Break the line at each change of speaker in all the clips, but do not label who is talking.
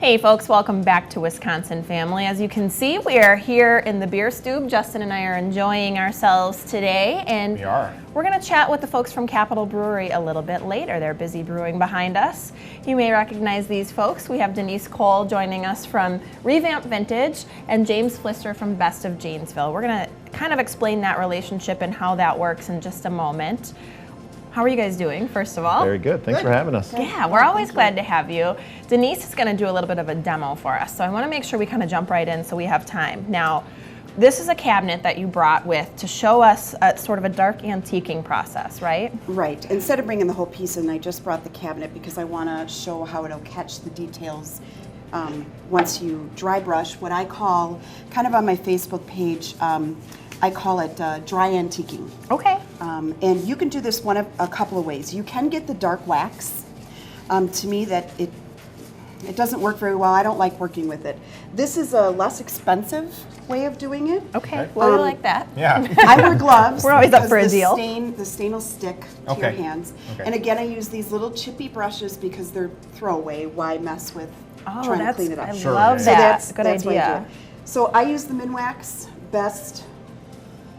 Hey folks, welcome back to Wisconsin Family. As you can see, we are here in the beer stube. Justin and I are enjoying ourselves today, and we're going to chat with the folks from Capitol Brewery a little bit later. They're busy brewing behind us. You may recognize these folks. We have Denise Cole joining us from Revamped Vintage and James Flister from Best of Janesville. We're going to kind of explain that relationship and how that works in just a moment. How are you guys doing, first of all?
Very good. Thanks for having us.
Yeah, we're always glad to have you. Denise is going to do a little bit of a demo for us, so I want to make sure we kind of jump right in so we have time. Now, this is a cabinet that you brought with to show us sort of a dark antiquing process, right?
Right. Instead of bringing the whole piece in, I just brought the cabinet because I want to show how it'll catch the details once you dry brush, what I call, kind of on my Facebook page, I call it dry antiquing.
Okay.
And you can do this a couple of ways. You can get the dark wax. To me, that it doesn't work very well. I don't like working with it. This is a less expensive way of doing it.
Okay. Well, we like that.
Yeah.
I wear gloves.
We're always up for a deal.
The stain will stick to your hands. Okay. And again, I use these little chippy brushes because they're throwaway. Why mess with trying to clean it up?
I love that.
So
Good
that's
idea.
So I use the Minwax Best.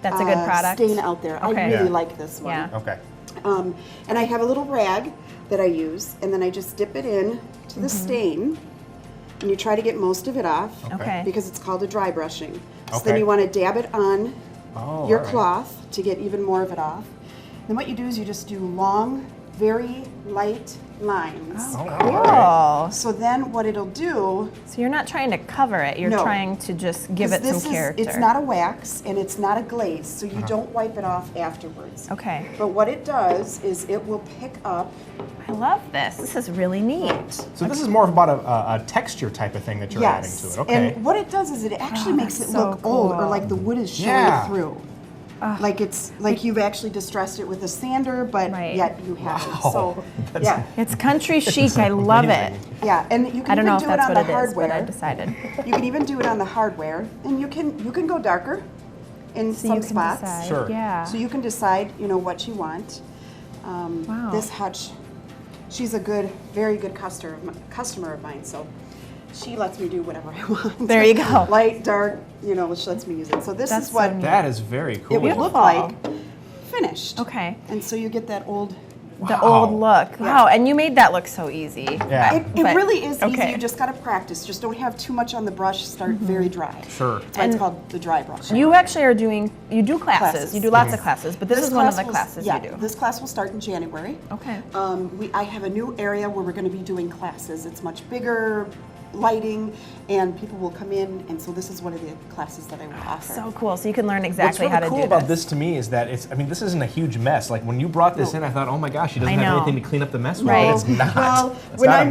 That's a good product.
Stain out there.
Okay.
I really like this one.
Yeah.
Okay.
And I have a little rag that I use, and then I just dip it in to the stain, and you try to get most of it off.
Okay.
Because it's called a dry brushing. So
Okay.
then you want to dab it on your
all right.
cloth to get even more of it off. Then what you do is you just do long, very light lines.
Oh,
Cool.
So then what it'll do,
So you're not trying to cover it, you're
No.
trying to just give it some character.
it's not a wax and it's not a glaze, so you don't wipe it off afterwards.
Okay.
But what it does is it will pick up.
I love this. This is really neat.
So this is more about a texture type of thing that you're adding to it. Okay.
And what it does is it actually makes it
that's so
look old, or
cool.
like the wood is showing
Yeah.
through. Like it's like you've actually distressed it with a sander, but
Right.
yet you haven't.
Wow.
So yeah,
It's country chic. I love it.
yeah, and you can
I don't know
even
if
do it
that's
on
what
the
it is, but I
hardware.
decided.
You can even do it on the hardware, and you can go darker in
So
some
you can
spots.
decide.
Sure.
Yeah.
So you can decide, what you want.
Wow.
This hutch, she's a very good customer of mine, so she lets me do whatever I want.
There you go.
Light, dark, she lets me use it. So this
That's
is what
so neat.
That is very cool.
it would look
Beautiful.
like finished.
Okay.
And so you get that old.
The
Wow.
old look. Wow. And you made that look so easy.
Yeah.
It
But-
really is easy.
okay.
You just got to practice. Just don't have too much on the brush. Start very dry.
Sure.
That's why it's called the dry brush.
You actually you do classes.
Classes.
You do lots of classes, but this is one of the
class
classes
will,
you do.
This class will start in January.
Okay.
I have a new area where we're going to be doing classes. It's much bigger, lighting, and people will come in, and so this is one of the classes that I will offer.
So cool. So you can learn
What's
exactly
really
how to
cool
do
about this to me is that this isn't a huge mess. Like when you brought this in, I thought, oh my gosh, she doesn't
I
have
know.
anything to clean up the mess with.
Right.
But it's not.
Well,
It's
when
not a
I'm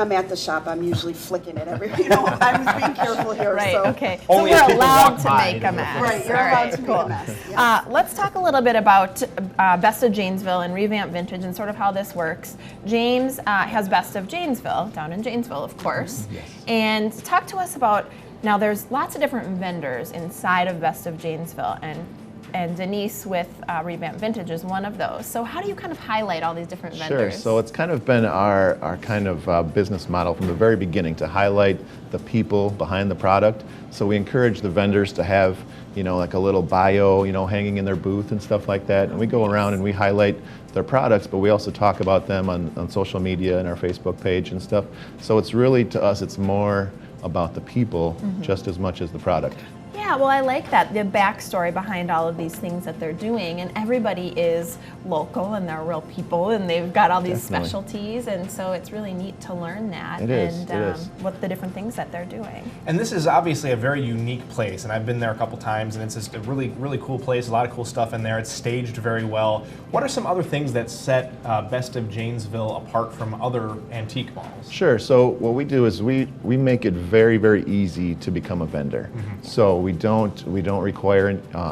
mess.
at the shop, I'm usually flicking it every. I'm being careful here.
Right.
So.
Okay. So
Only if
we're
people
allowed
walk
to
by,
make
you
a
know.
mess.
Right. You're
All
allowed
right,
to
cool.
make a mess. Yeah.
Let's talk a little bit about Best of Janesville and Revamped Vintage and sort of how this works. James has Best of Janesville down in Janesville, of course.
Yes.
And talk to us about, now there's lots of different vendors inside of Best of Janesville, and Denise with Revamped Vintage is one of those. So how do you kind of highlight all these different
Sure.
vendors?
So it's kind of been our kind of business model from the very beginning to highlight the people behind the product. So we encourage the vendors to have, like a little bio, hanging in their booth and stuff like that. And we go around and we highlight their products, but we also talk about them on social media and our Facebook page and stuff. So it's really, to us, it's more about the people just as much as the product.
Yeah, well, I like that, the backstory behind all of these things that they're doing, and everybody is local and they're real people and they've got all these
Definitely.
specialties, and so it's really neat to learn that
It is,
and
it is.
what the different things that they're doing.
And this is obviously a very unique place, and I've been there a couple times, and it's just a really, really cool place. A lot of cool stuff in there. It's staged very well. What are some other things that set Best of Janesville apart from other antique malls?
Sure. So what we do is we make it very, very easy to become a vendor. So we don't require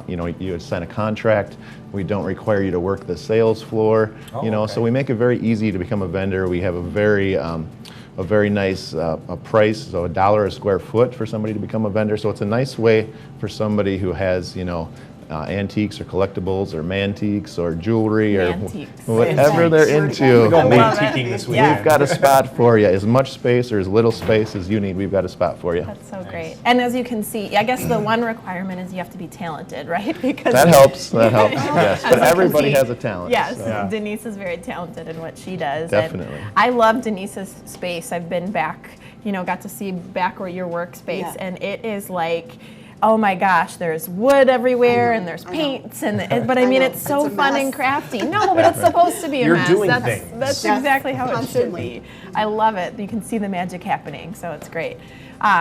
you to sign a contract. We don't require you to work the sales floor.
Oh, okay.
So we make it very easy to become a vendor. We have a very nice price, so $1 a square foot for somebody to become a vendor. So it's a nice way for somebody who has antiques or collectibles or mantiques or jewelry or
Mantiques.
whatever they're into.
We're going
love it.
antiquing this
Yeah.
weekend.
We've got a spot for you. As much space or as little space as you need, we've got a spot for you.
That's so great. And as you can see, I guess the one requirement is you have to be talented, right? Because
That helps. That helps. Yes,
As
but
you can
everybody
see,
has a talent.
Yes,
so.
Yeah.
Denise is very talented in what she does.
Definitely.
And I love Denise's space. I've been back, got to see back where your workspace,
Yeah.
and it is like, oh my gosh, there's wood everywhere and there's paints, but I mean,
know.
it's so
It's a
fun
mess.
and crafty. No, but it's supposed to be a
You're
mess.
doing
that's
things.
that's
Yes,
exactly how it should
constantly.
be. I love it. You can see the magic happening, so it's great.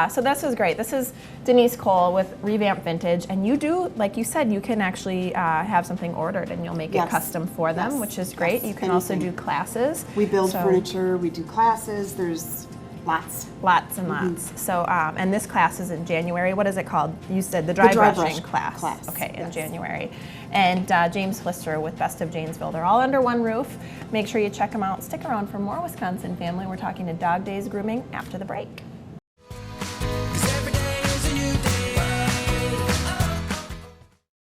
So this is great. This is Denise Cole with Revamped Vintage, and you do, like you said, you can actually have something ordered and you'll make it
Yes.
custom for them,
Yes.
which is great.
Yes.
You can also do
Anything.
classes.
We build
So
furniture, we do classes, there's lots.
Lots and lots. So, and this class is in January. What is it called? You said the dry
dry
brushing
brush
class.
class,
Okay, in
yes.
January. And James Flister with Best of Janesville. They're all under one roof. Make sure you check them out. Stick around for more Wisconsin Family. We're talking to Dog Days Grooming after the break.